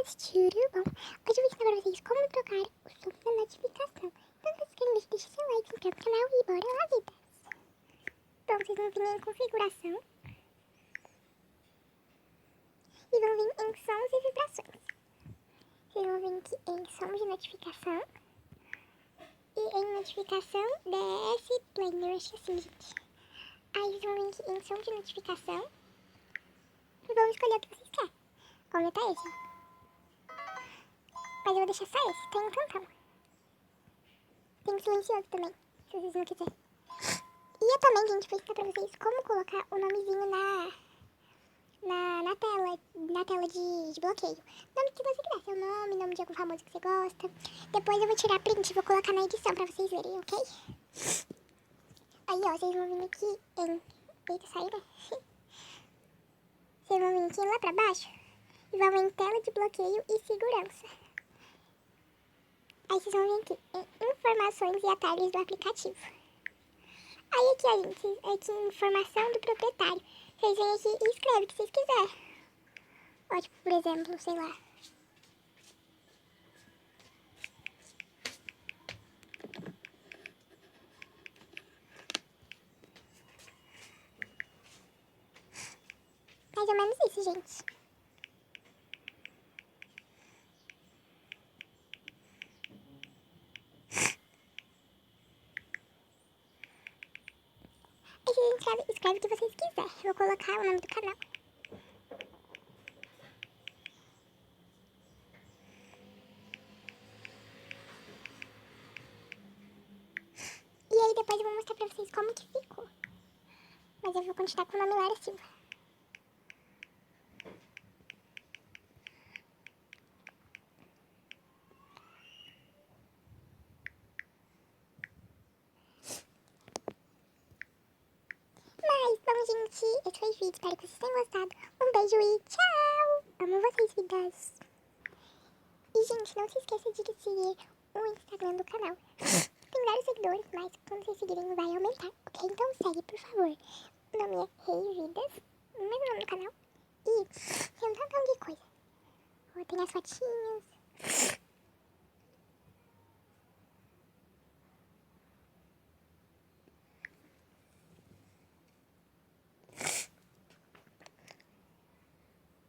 meninas, tudo bom? Hoje eu vou ensinar pra vocês como trocar o som da notificação. Então, se vocês querem, deixa seu like, se inscreve no canal e bora lá, vidas! Então, vocês vão vir em configuração e vão vir em sons e vibrações. Vocês vão vir aqui em som de notificação e em notificação DS Planner, acho que é assim, gente. Aí vocês vão vir aqui em som de notificação e vão escolher o que vocês querem. Como tá esse, ó. Mas eu vou deixar só esse, tem um cantão. Tem um silencioso também, se vocês não quiserem. E eu também, gente, vou ensinar pra vocês como colocar o nomezinho na tela de bloqueio. Nome que você quiser, seu nome de algum famoso que você gosta. Depois eu vou tirar print e vou colocar na edição pra vocês verem, ok? Aí, ó, vocês vão vir aqui em... Eita, saiu, né? Vocês vão vir aqui lá pra baixo e vão vir em tela de bloqueio e segurança. Aí vocês vão vir aqui em informações e atalhos do aplicativo. Aí aqui, ó, gente, aqui em informação do proprietário. Vocês vêm aqui e escrevem o que vocês quiserem. Ó, tipo, por exemplo, sei lá. Mais ou menos isso, gente. Aí vocês escrevem o que vocês quiserem. Eu vou colocar o nome do canal. E aí depois eu vou mostrar pra vocês como que ficou. Mas eu vou continuar com o nome Lara Silva. Mas, bom, gente, esse foi o vídeo. Espero que vocês tenham gostado. Um beijo e tchau! Amo vocês, vidas. E, gente, não se esqueça de seguir o Instagram do canal. Tem vários seguidores, mas quando vocês seguirem vai aumentar, ok? Então segue, por favor. O nome é Rei Vidas, o mesmo nome do canal. E tem um tantão de coisa. Ó, tem as fotinhas.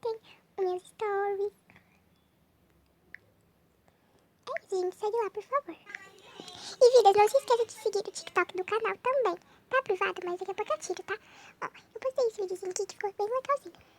Tem os meus stories. É isso, gente. Segue lá, por favor. E, vidas, não se esqueça de seguir o TikTok do canal também. Tá privado, mas daqui a pouco eu tiro, tá? Ó, eu postei esse videozinho aqui que ficou bem legalzinho.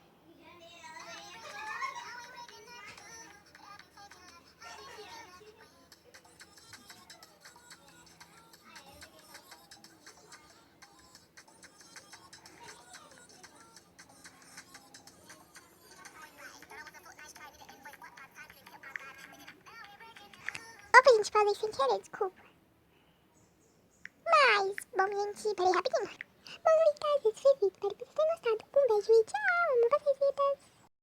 Opa, gente, falei sem querer, desculpa. Mas, bom, gente, peraí rapidinho. Bom, então, esse foi o vídeo. Espero que vocês tenham gostado. Um beijo e tchau. Amo vocês, vidas.